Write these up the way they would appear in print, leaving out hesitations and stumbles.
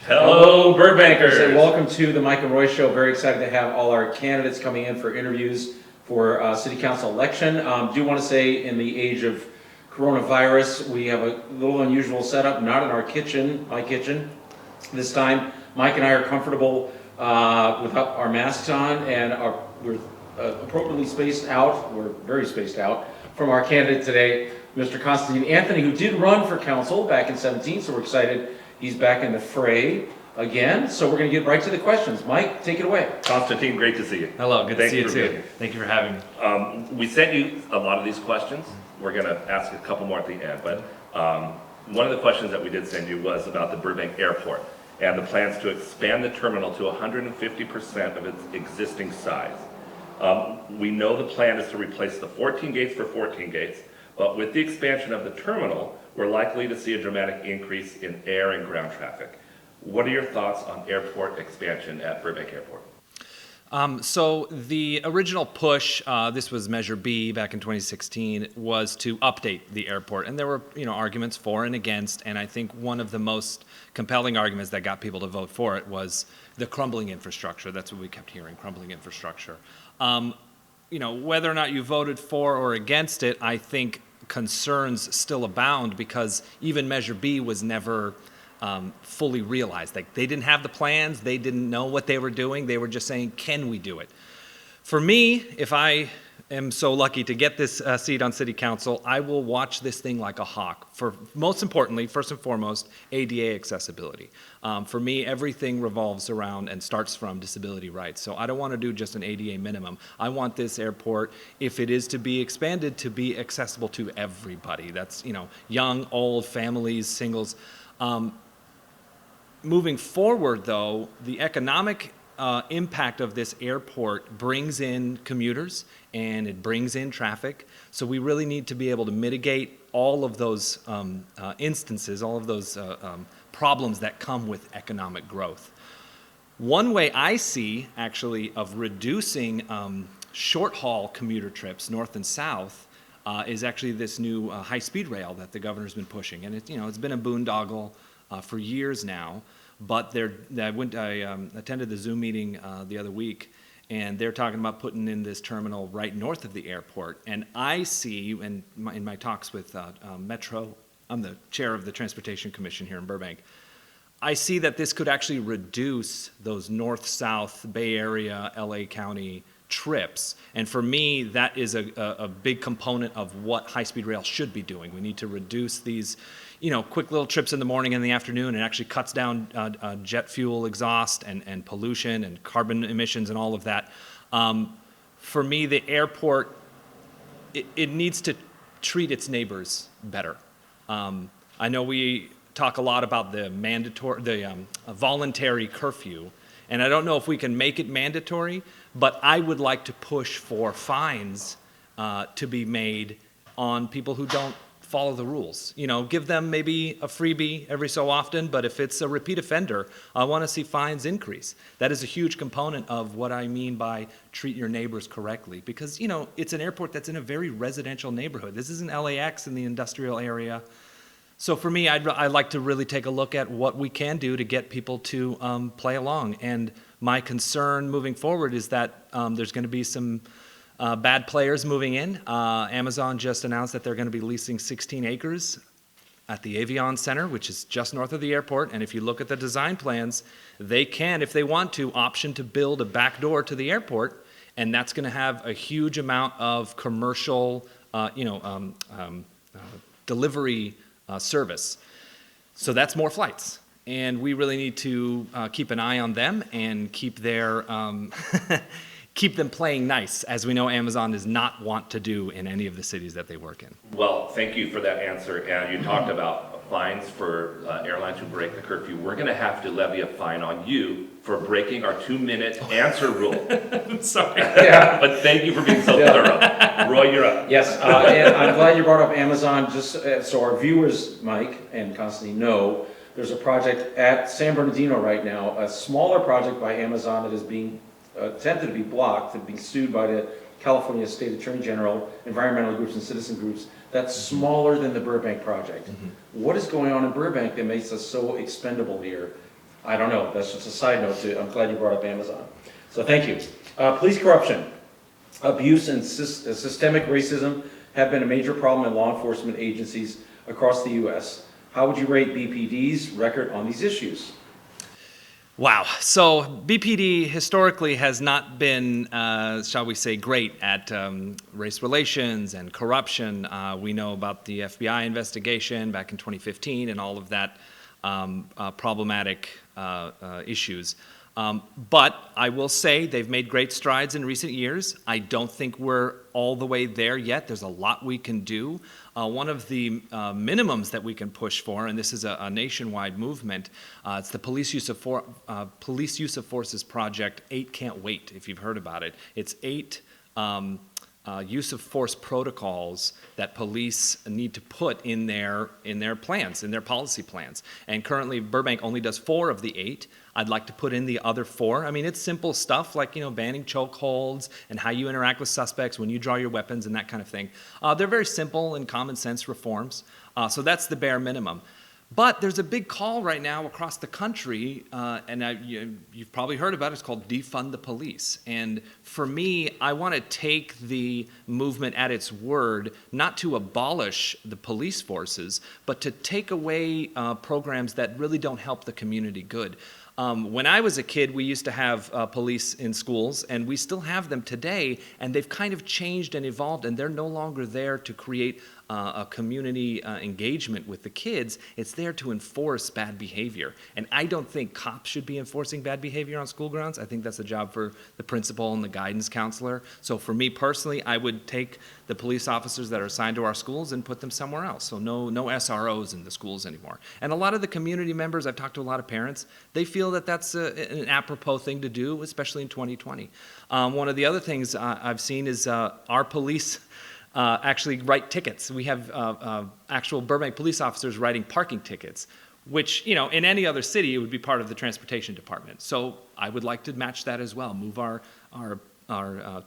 Hello, Burbankers, and welcome to the Mike and Roy Show. Very excited to have all our candidates coming in for interviews for City Council election. Do want to say, in the age of coronavirus, we have a little unusual setup, not in our kitchen, my kitchen. This time, Mike and I are comfortable without our masks on, and we're appropriately spaced out. We're very spaced out from our candidate today, Mr. Konstantine Anthony, who did run for council back in 2017, so we're excited he's back in the fray again. So we're going to get right to the questions. Mike, take it away. Konstantine, great to see you. Hello, good to see you too. Thank you for having me. We sent you a lot of these questions. We're going to ask a couple more at the end, but one of the questions that we did send you was about the Burbank Airport and the plans to expand the terminal to 150% of its existing size. We know the plan is to replace the 14 gates for 14 gates, but with the expansion of the terminal, we're likely to see a dramatic increase in air and ground traffic. What are your thoughts on airport expansion at Burbank Airport? So the original push, this was Measure B back in 2016, was to update the airport. And there were arguments for and against, and I think one of the most compelling arguments that got people to vote for it was the crumbling infrastructure. That's what we kept hearing, crumbling infrastructure. Whether or not you voted for or against it, I think concerns still abound because even Measure B was never fully realized. Like, they didn't have the plans, they didn't know what they were doing, they were just saying, can we do it? For me, if I am so lucky to get this seat on City Council, I will watch this thing like a hawk. For most importantly, first and foremost, ADA accessibility. For me, everything revolves around and starts from disability rights. So I don't want to do just an ADA minimum. I want this airport, if it is to be expanded, to be accessible to everybody. That's, young, old, families, singles. Moving forward, though, the economic impact of this airport brings in commuters and it brings in traffic. So we really need to be able to mitigate all of those instances, all of those problems that come with economic growth. One way I see, actually, of reducing short-haul commuter trips north and south is actually this new high-speed rail that the governor's been pushing. And it's been a boondoggle for years now. But I attended the Zoom meeting the other week, and they're talking about putting in this terminal right north of the airport. And I see, in my talks with Metro, I'm the chair of the Transportation Commission here in Burbank, I see that this could actually reduce those north-south Bay Area, LA County trips. And for me, that is a big component of what high-speed rail should be doing. We need to reduce these quick little trips in the morning and the afternoon. It actually cuts down jet fuel exhaust and pollution and carbon emissions and all of that. For me, the airport, it needs to treat its neighbors better. I know we talk a lot about the voluntary curfew, and I don't know if we can make it mandatory, but I would like to push for fines to be made on people who don't follow the rules. Give them maybe a freebie every so often, but if it's a repeat offender, I want to see fines increase. That is a huge component of what I mean by treat your neighbors correctly, because it's an airport that's in a very residential neighborhood. This isn't LAX in the industrial area. So for me, I'd like to really take a look at what we can do to get people to play along. And my concern moving forward is that there's going to be some bad players moving in. Amazon just announced that they're going to be leasing 16 acres at the Avion Center, which is just north of the airport. And if you look at the design plans, they can, if they want to, option to build a back door to the airport. And that's going to have a huge amount of commercial, delivery service. So that's more flights. And we really need to keep an eye on them and keep their keep them playing nice, as we know Amazon does not want to do in any of the cities that they work in. Well, thank you for that answer. And you talked about fines for airlines who break the curfew. We're going to have to levy a fine on you for breaking our 2-minute answer rule. Sorry. Yeah. But thank you for being so thorough. Roy, you're up. Yes, and I'm glad you brought up Amazon, just so our viewers, Mike and Konstantine, know there's a project at San Bernardino right now, a smaller project by Amazon that is being attempted to be blocked, to be sued by the California State Attorney General, environmental groups and citizen groups, that's smaller than the Burbank project. Mm-hmm. What is going on in Burbank that makes us so expendable here? I don't know, that's just a side note too. I'm glad you brought up Amazon. So thank you. Police corruption, abuse and systemic racism have been a major problem in law enforcement agencies across the U.S. How would you rate BPD's record on these issues? Wow. So BPD historically has not been, shall we say, great at race relations and corruption. We know about the FBI investigation back in 2015 and all of that problematic issues. But I will say they've made great strides in recent years. I don't think we're all the way there yet. There's a lot we can do. One of the minimums that we can push for, and this is a nationwide movement, it's the Police Use of Forces Project 8 Can't Wait, if you've heard about it. It's 8 use of force protocols that police need to put in their plans, in their policy plans. And currently Burbank only does 4 of the 8. I'd like to put in the other 4. I mean, it's simple stuff like, banning chokeholds and how you interact with suspects when you draw your weapons and that kind of thing. They're very simple and common sense reforms. So that's the bare minimum. But there's a big call right now across the country, and you've probably heard about it. It's called Defund the Police. And for me, I want to take the movement at its word, not to abolish the police forces, but to take away programs that really don't help the community good. When I was a kid, we used to have police in schools, and we still have them today, and they've kind of changed and evolved, and they're no longer there to create a community engagement with the kids. It's there to enforce bad behavior. And I don't think cops should be enforcing bad behavior on school grounds. I think that's a job for the principal and the guidance counselor. So for me personally, I would take the police officers that are assigned to our schools and put them somewhere else. So no SROs in the schools anymore. And a lot of the community members, I've talked to a lot of parents, they feel that that's an apropos thing to do, especially in 2020. One of the other things I've seen is our police actually write tickets. We have actual Burbank police officers writing parking tickets, which, in any other city, it would be part of the transportation department. So I would like to match that as well, move our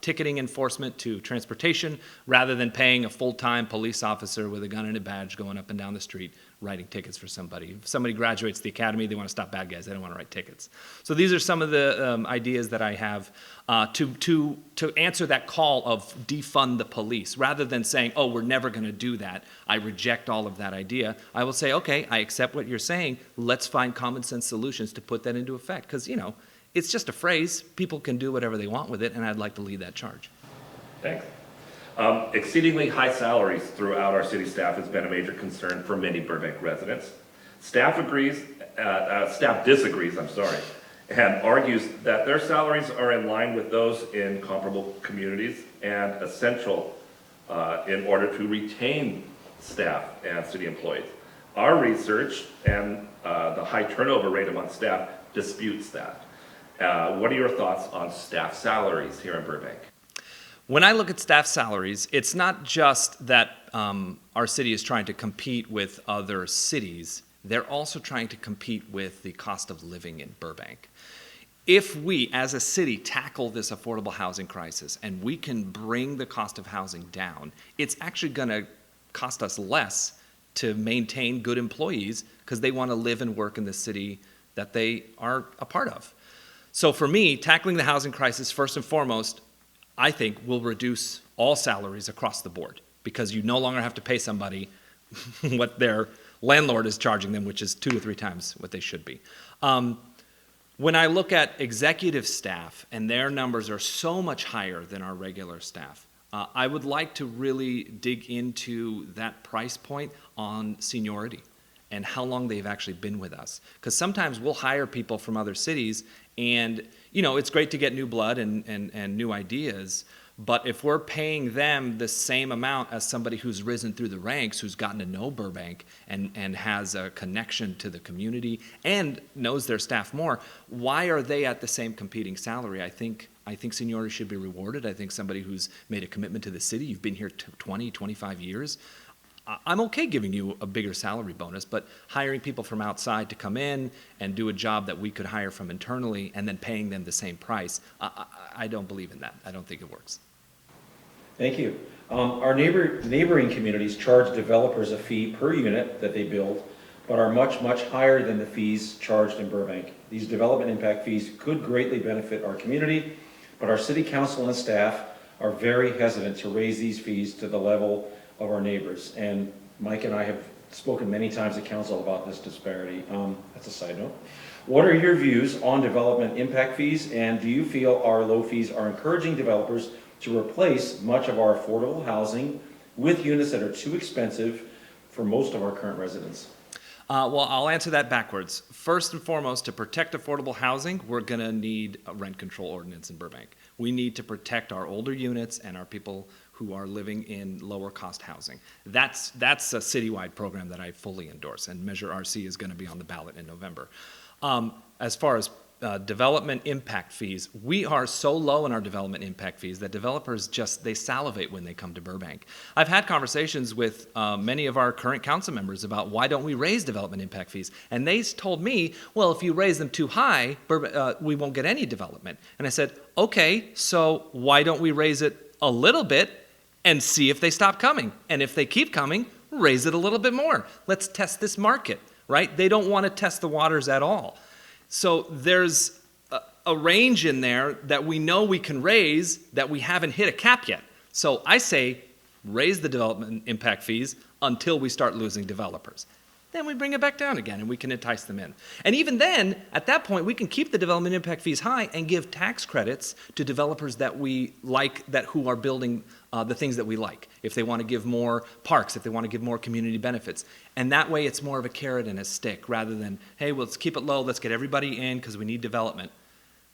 ticketing enforcement to transportation rather than paying a full-time police officer with a gun and a badge going up and down the street writing tickets for somebody. If somebody graduates the academy, they want to stop bad guys. They don't want to write tickets. So these are some of the ideas that I have to answer that call of defund the police. Rather than saying, oh, we're never going to do that, I reject all of that idea. I will say, okay, I accept what you're saying. Let's find common sense solutions to put that into effect. Because, it's just a phrase. People can do whatever they want with it, and I'd like to lead that charge. Thanks. Exceedingly high salaries throughout our city staff has been a major concern for many Burbank residents. Staff disagrees, and argues that their salaries are in line with those in comparable communities and essential in order to retain staff and city employees. Our research and the high turnover rate among staff disputes that. What are your thoughts on staff salaries here in Burbank? When I look at staff salaries, it's not just that our city is trying to compete with other cities. They're also trying to compete with the cost of living in Burbank. If we, as a city, tackle this affordable housing crisis and we can bring the cost of housing down, it's actually going to cost us less to maintain good employees because they want to live and work in the city that they are a part of. So for me, tackling the housing crisis, first and foremost, I think will reduce all salaries across the board because you no longer have to pay somebody what their landlord is charging them, which is 2 to 3 times what they should be. When I look at executive staff and their numbers are so much higher than our regular staff, I would like to really dig into that price point on seniority and how long they've actually been with us. Because sometimes we'll hire people from other cities and, it's great to get new blood and new ideas, but if we're paying them the same amount as somebody who's risen through the ranks, who's gotten to know Burbank and has a connection to the community and knows their staff more, why are they at the same competing salary? I think seniority should be rewarded. I think somebody who's made a commitment to the city, you've been here 20, 25 years, I'm okay giving you a bigger salary bonus, but hiring people from outside to come in and do a job that we could hire from internally and then paying them the same price, I don't believe in that. I don't think it works. Thank you. Our neighboring communities charge developers a fee per unit that they build, but are much, much higher than the fees charged in Burbank. These development impact fees could greatly benefit our community, but our city council and staff are very hesitant to raise these fees to the level of our neighbors. And Mike and I have spoken many times at council about this disparity. That's a side note. What are your views on development impact fees, and do you feel our low fees are encouraging developers to replace much of our affordable housing with units that are too expensive for most of our current residents? Well, I'll answer that backwards. First and foremost, to protect affordable housing, we're going to need a rent control ordinance in Burbank. We need to protect our older units and our people who are living in lower cost housing. That's a citywide program that I fully endorse, and Measure RC is going to be on the ballot in November. As far as development impact fees, we are so low in our development impact fees that developers they salivate when they come to Burbank. I've had conversations with many of our current council members about why don't we raise development impact fees, and they told me, well, if you raise them too high, we won't get any development. And I said, okay, so why don't we raise it a little bit and see if they stop coming? And if they keep coming, raise it a little bit more. Let's test this market, right? They don't want to test the waters at all. So there's a range in there that we know we can raise that we haven't hit a cap yet. So I say raise the development impact fees until we start losing developers. Then we bring it back down again and we can entice them in. And even then, at that point, we can keep the development impact fees high and give tax credits to developers that we like, who are building the things that we like. If they want to give more parks, if they want to give more community benefits. And that way it's more of a carrot and a stick rather than, hey, well, let's keep it low, let's get everybody in because we need development.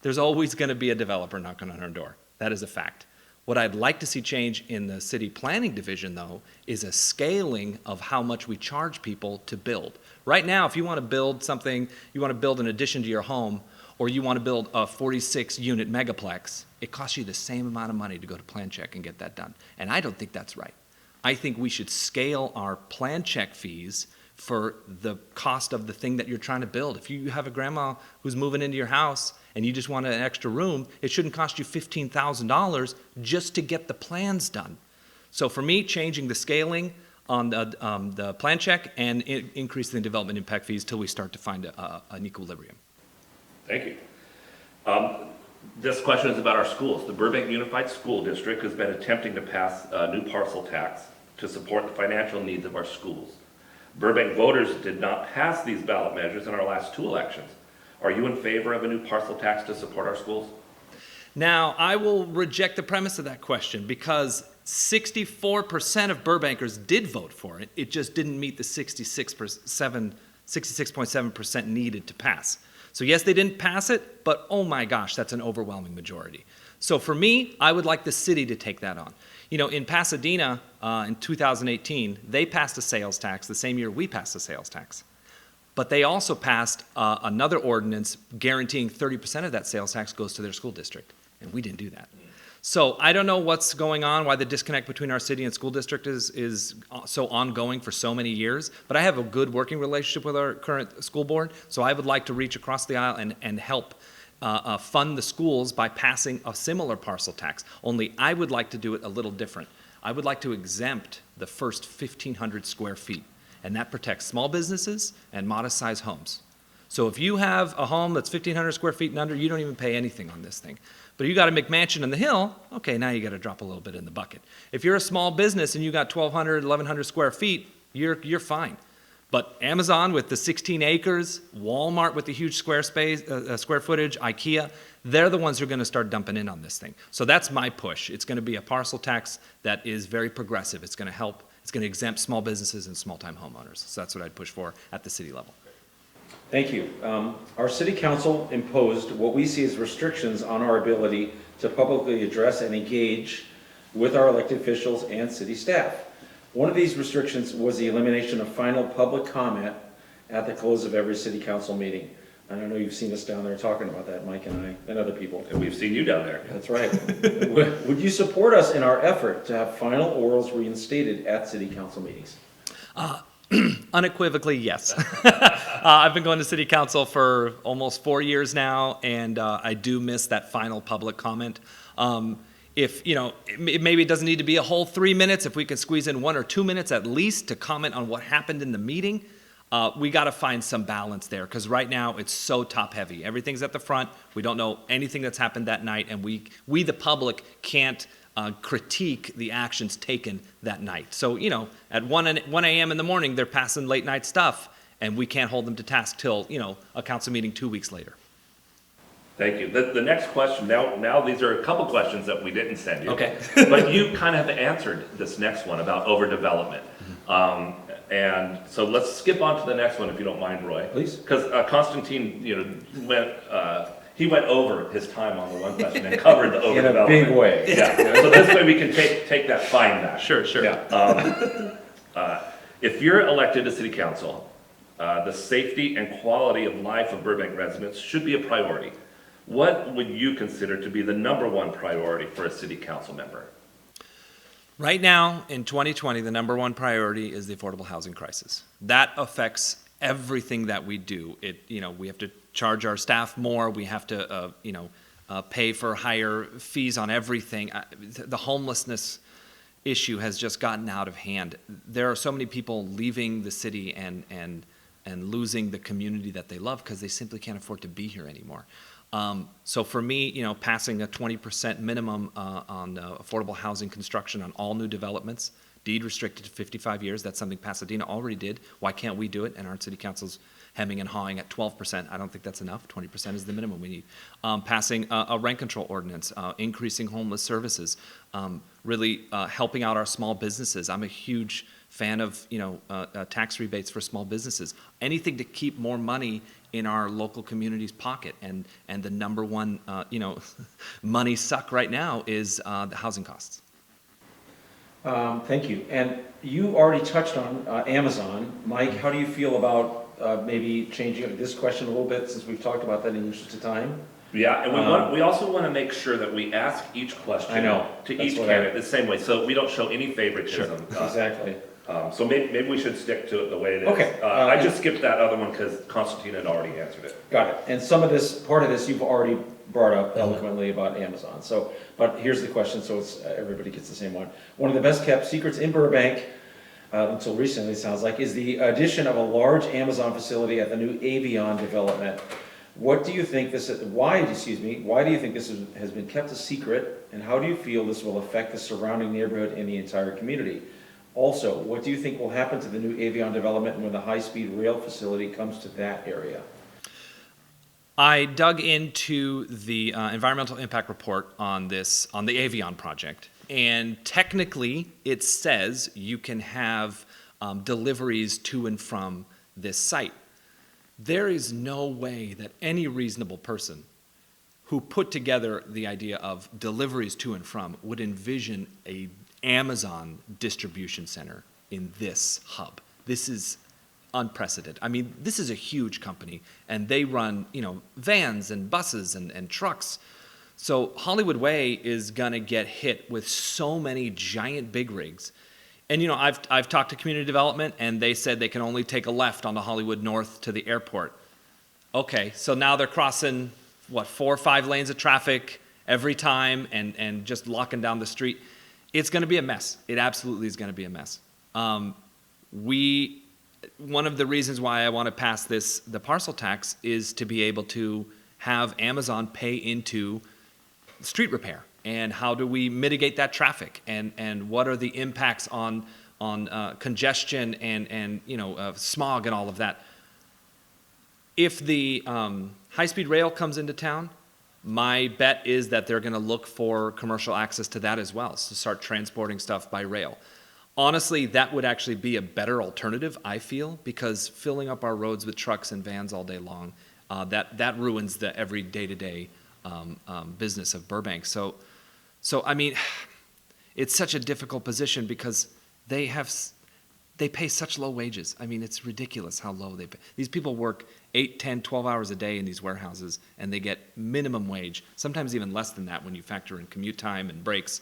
There's always going to be a developer knocking on our door. That is a fact. What I'd like to see change in the city planning division, though, is a scaling of how much we charge people to build. Right now, if you want to build something, you want to build an addition to your home, or you want to build a 46-unit megaplex, it costs you the same amount of money to go to plan check and get that done. And I don't think that's right. I think we should scale our plan check fees for the cost of the thing that you're trying to build. If you have a grandma who's moving into your house and you just want an extra room, it shouldn't cost you $15,000 just to get the plans done. So for me, changing the scaling on the plan check and increasing the development impact fees till we start to find an equilibrium. Thank you. This question is about our schools. The Burbank Unified School District has been attempting to pass a new parcel tax to support the financial needs of our schools. Burbank voters did not pass these ballot measures in our last two elections. Are you in favor of a new parcel tax to support our schools? Now, I will reject the premise of that question because 64% of Burbankers did vote for it. It just didn't meet the 66.7% needed to pass. So yes, they didn't pass it, but oh my gosh, that's an overwhelming majority. So for me, I would like the city to take that on. You know, in Pasadena in 2018, they passed a sales tax the same year we passed a sales tax. But they also passed another ordinance guaranteeing 30% of that sales tax goes to their school district, and we didn't do that. So I don't know what's going on, why the disconnect between our city and school district is so ongoing for so many years, but I have a good working relationship with our current school board, so I would like to reach across the aisle and help fund the schools by passing a similar parcel tax, only I would like to do it a little different. I would like to exempt the first 1,500 square feet, and that protects small businesses and modest-sized homes. So if you have a home that's 1,500 square feet and under, you don't even pay anything on this thing. But if you got a McMansion on the hill, okay, now you got to drop a little bit in the bucket. If you're a small business and you got 1,200, 1,100 square feet, you're fine. But Amazon with the 16 acres, Walmart with the huge square footage, IKEA, they're the ones who are going to start dumping in on this thing. So that's my push. It's going to be a parcel tax that is very progressive. It's going to help. It's going to exempt small businesses and small-time homeowners. So that's what I'd push for at the city level. Thank you. Our city council imposed what we see as restrictions on our ability to publicly address and engage with our elected officials and city staff. One of these restrictions was the elimination of final public comment at the close of every city council meeting. And I know you've seen us down there talking about that, Mike and I, and other people. And we've seen you down there. That's right. Would you support us in our effort to have final orals reinstated at city council meetings? Unequivocally, yes. I've been going to city council for almost 4 years now, and I do miss that final public comment. If, you know, maybe it doesn't need to be a whole 3 minutes, if we can squeeze in 1 or 2 minutes at least to comment on what happened in the meeting, we got to find some balance there, because right now it's so top heavy. Everything's at the front. We don't know anything that's happened that night, and we the public can't critique the actions taken that night. So, at 1 a.m. in the morning, they're passing late night stuff, and we can't hold them to task till, a council meeting 2 weeks later. Thank you. The next question, now these are a couple questions that we didn't send you. Okay. But you kind of have answered this next one about overdevelopment. And so let's skip on to the next one, if you don't mind, Roy. Please. Because Konstantine, he went over his time on the one question and covered the overdevelopment. In a big way. Yeah. So this way we can take that fine back. Sure. Yeah. If you're elected to city council, the safety and quality of life of Burbank residents should be a priority. What would you consider to be the number one priority for a city council member? Right now, in 2020, the number one priority is the affordable housing crisis. That affects everything that we do. We have to charge our staff more. We have to, pay for higher fees on everything. The homelessness issue has just gotten out of hand. There are so many people leaving the city and losing the community that they love because they simply can't afford to be here anymore. So for me, passing a 20% minimum on affordable housing construction on all new developments, deed restricted to 55 years, that's something Pasadena already did. Why can't we do it? And our city council's hemming and hawing at 12%. I don't think that's enough. 20% is the minimum we need. Passing a rent control ordinance, increasing homeless services, really helping out our small businesses. I'm a huge fan of tax rebates for small businesses. Anything to keep more money in our local community's pocket, and the number one money suck right now is the housing costs. Thank you. And you already touched on Amazon. Mike, how do you feel about maybe changing this question a little bit, since we've talked about that in the interest of time? Yeah, and we also want to make sure that we ask each question to each candidate the same way, so we don't show any favoritism. Sure. Exactly. So maybe we should stick to it the way it is. Okay. I just skipped that other one because Konstantine had already answered it. Got it. And part of this you've already brought up eloquently about Amazon. So, but here's the question, so it's everybody gets the same one. One of the best kept secrets in Burbank, until recently it sounds like, is the addition of a large Amazon facility at the new Avion development. What do you think why do you think this has been kept a secret, and how do you feel this will affect the surrounding neighborhood and the entire community? Also, what do you think will happen to the new Avion development when the high-speed rail facility comes to that area? I dug into the environmental impact report on the Avion project, and technically it says you can have deliveries to and from this site. There is no way that any reasonable person who put together the idea of deliveries to and from would envision a Amazon distribution center in this hub. This is unprecedented. I mean, this is a huge company, and they run, vans and buses and trucks. So Hollywood Way is gonna get hit with so many giant big rigs. And I've talked to community development, and they said they can only take a left on the Hollywood North to the airport. Okay, so now they're crossing 4 or 5 lanes of traffic every time and just locking down the street. It's going to be a mess. It absolutely is going to be a mess. One of the reasons why I want to pass the parcel tax is to be able to have Amazon pay into street repair. And how do we mitigate that traffic? And what are the impacts on congestion and smog and all of that? If the high-speed rail comes into town, my bet is that they're going to look for commercial access to that as well, so start transporting stuff by rail. Honestly, that would actually be a better alternative, I feel, because filling up our roads with trucks and vans all day long, that ruins the every day-to-day business of Burbank. So I mean, it's such a difficult position because they pay such low wages. I mean, it's ridiculous how low they pay. These people work 8, 10, 12 hours a day in these warehouses, and they get minimum wage, sometimes even less than that when you factor in commute time and breaks.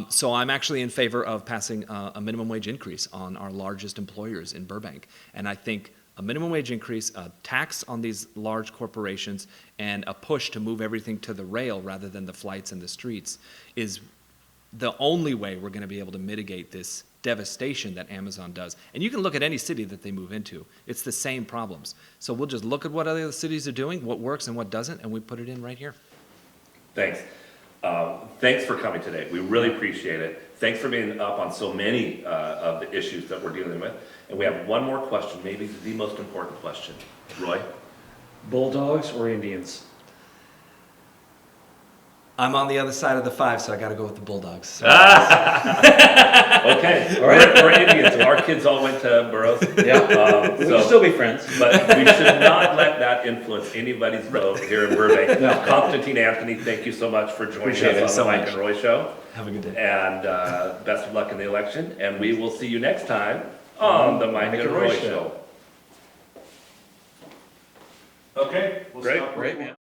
So I'm actually in favor of passing a minimum wage increase on our largest employers in Burbank. And I think a minimum wage increase, a tax on these large corporations, and a push to move everything to the rail rather than the flights and the streets is the only way we're going to be able to mitigate this devastation that Amazon does. And you can look at any city that they move into. It's the same problems. So we'll just look at what other cities are doing, what works and what doesn't, and we put it in right here. Thanks. Thanks for coming today. We really appreciate it. Thanks for being up on so many of the issues that we're dealing with. And we have one more question, maybe the most important question. Roy? Bulldogs or Indians? I'm on the other side of the 5, so I got to go with the Bulldogs. Okay, all right. We're Indians, so our kids all went to Burroughs. Yeah, we can still be friends. But we should not let that influence anybody's vote here in Burbank. No. Konstantine, Anthony, thank you so much for joining Appreciate us it on the so Mike much. and Roy Show. Have a good day. And best of luck in the election. And we will see you next time on the Mike and Roy Show. Okay, we'll Great, stop. great, man.